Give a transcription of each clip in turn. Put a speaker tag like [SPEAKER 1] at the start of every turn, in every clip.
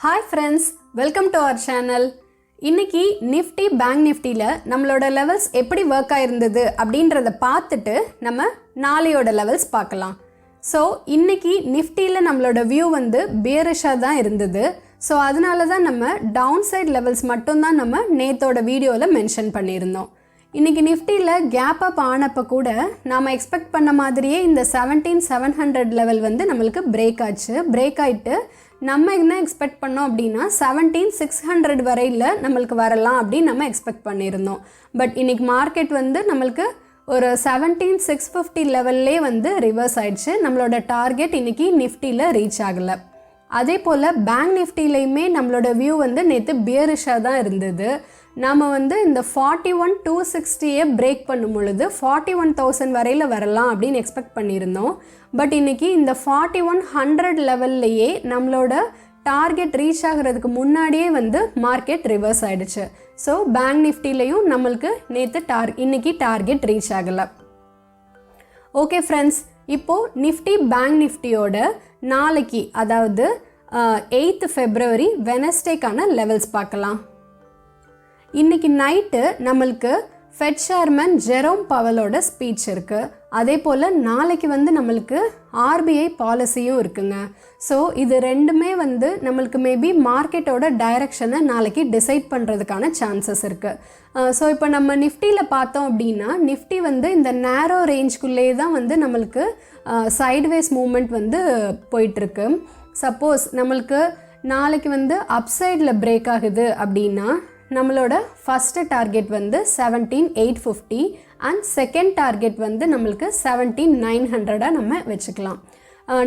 [SPEAKER 1] Hi friends, welcome to our channel. இன்னைக்கு Nifty Bankniftyல நம்மளோட levels எப்படி work ஆயிருந்தது அப்படின்றத பார்த்துட்டு நம்ம நாளையோட levels பார்க்கலாம். So இன்னைக்கு Niftyல நம்மளோட view வந்து bearish-ஆ தான் இருந்தது. So அதனால தான் நம்ம downside levels மட்டும் தான் நம்ம நேத்தோட வீடியோல மென்ஷன் பண்ணியிருந்தோம். இன்னைக்கு நிஃப்டியில் கேப் அப் ஆனப்போ கூட நாம் எக்ஸ்பெக்ட் பண்ண மாதிரியே இந்த 17700 லெவல் வந்து நம்மளுக்கு பிரேக் ஆச்சு. பிரேக் ஆகிட்டு நம்ம என்ன எக்ஸ்பெக்ட் பண்ணோம் அப்படின்னா 17600 வரையில் நம்மளுக்கு வரலாம் அப்படின்னு நம்ம எக்ஸ்பெக்ட் பண்ணியிருந்தோம். பட் இன்னைக்கு மார்க்கெட் வந்து நம்மளுக்கு ஒரு 17650 லெவல்லே வந்து ரிவர்ஸ் ஆயிடுச்சு. நம்மளோட டார்கெட் இன்னைக்கு நிஃப்டியில் ரீச் ஆகலை. அதே போல் பேங்க் நிஃப்டிலையுமே நம்மளோட வியூ வந்து நேற்று பியரிஷாக தான் இருந்தது. நாம் வந்து இந்த 41260 பிரேக் பண்ணும் பொழுது 41000 வரையில் வரலாம் அப்படின்னு எக்ஸ்பெக்ட் பண்ணியிருந்தோம். பட் இன்றைக்கி இந்த 4100 லெவல்லையே நம்மளோட டார்கெட் ரீச் ஆகிறதுக்கு முன்னாடியே வந்து மார்க்கெட் ரிவர்ஸ் ஆகிடுச்சு. ஸோ பேங்க் நிஃப்டிலையும் நம்மளுக்கு நேற்று இன்னைக்கு டார்கெட் ரீச் ஆகலை. ஓகே ஃப்ரெண்ட்ஸ், இப்போது நிஃப்டி பேங்க் நிஃப்டியோட நாளைக்கு அதாவது 8th February வெனஸ்டேக்கான லெவல்ஸ் பார்க்கலாம். இன்றைக்கி நைட்டு நம்மளுக்கு ஃபெட் சேர்மன் ஜெரோம் பவலோட ஸ்பீச் இருக்குது. அதே போல் நாளைக்கு வந்து நம்மளுக்கு ஆர்பிஐ பாலிசியும் இருக்குங்க. ஸோ இது ரெண்டுமே வந்து நம்மளுக்கு மேபி மார்க்கெட்டோட டைரக்ஷனை நாளைக்கு டிசைட் பண்ணுறதுக்கான சான்சஸ் இருக்குது. ஸோ இப்போ நம்ம நிஃப்டியில் பார்த்தோம் அப்படின்னா நிஃப்டி வந்து இந்த நேரோ ரேஞ்சுக்குள்ளே தான் வந்து நம்மளுக்கு சைட்வேஸ் மூமெண்ட் வந்து போயிட்டுருக்கு. சப்போஸ் நம்மளுக்கு நாளைக்கு வந்து அப்சைடில் பிரேக் ஆகுது அப்படின்னா நம்மளோட ஃபஸ்ட்டு டார்கெட் வந்து 17850 அண்ட் செகண்ட் டார்கெட் வந்து நம்மளுக்கு 17900 நம்ம வச்சுக்கலாம்.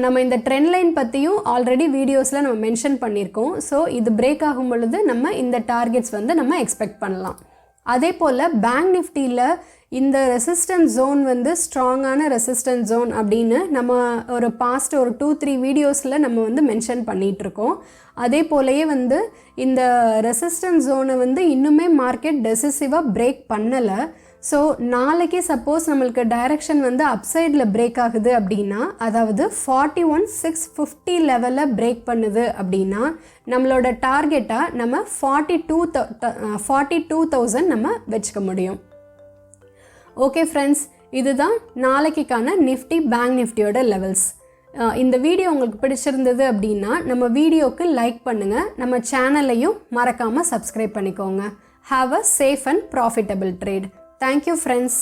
[SPEAKER 1] நம்ம இந்த ட்ரெண்ட் லைன் பற்றியும் ஆல்ரெடி வீடியோஸில் நம்ம மென்ஷன் பண்ணியிருக்கோம். ஸோ இது பிரேக் ஆகும் பொழுது நம்ம இந்த டார்கெட்ஸ் வந்து நம்ம எக்ஸ்பெக்ட் பண்ணலாம். அதே போல் பேங்க் நிஃப்டியில் இந்த ரெசிஸ்டன்ஸ் ஜோன் வந்து ஸ்ட்ராங்கான ரெசிஸ்டன்ஸ் ஜோன் அப்படின்னு நம்ம ஒரு பாஸ்ட் ஒரு 2-3 வீடியோஸில் நம்ம வந்து மென்ஷன் பண்ணிகிட்ருக்கோம். அதே போலயே வந்து இந்த ரெசிஸ்டன்ஸ் ஜோனை வந்து இன்னுமே மார்க்கெட் டெசிசிவாக பிரேக் பண்ணலை. ஸோ நாளைக்கு சப்போஸ் நம்மளுக்கு டைரக்ஷன் வந்து அப்சைடில் பிரேக் ஆகுது அப்படின்னா, அதாவது 41650 லெவலில் பிரேக் பண்ணுது அப்படின்னா நம்மளோட டார்கெட்டாக நம்ம 42000 நம்ம வச்சுக்க முடியும். ஓகே ஃப்ரெண்ட்ஸ், இதுதான் நாளைக்கான நிஃப்டி பேங்க் நிஃப்டியோட லெவல்ஸ். இந்த வீடியோ உங்களுக்கு பிடிச்சிருந்தது அப்படின்னா நம்ம வீடியோவுக்கு லைக் பண்ணுங்கள், நம்ம சேனலையும் மறக்காமல் சப்ஸ்கிரைப் பண்ணிக்கோங்க. Have a safe and profitable trade. Thank you friends.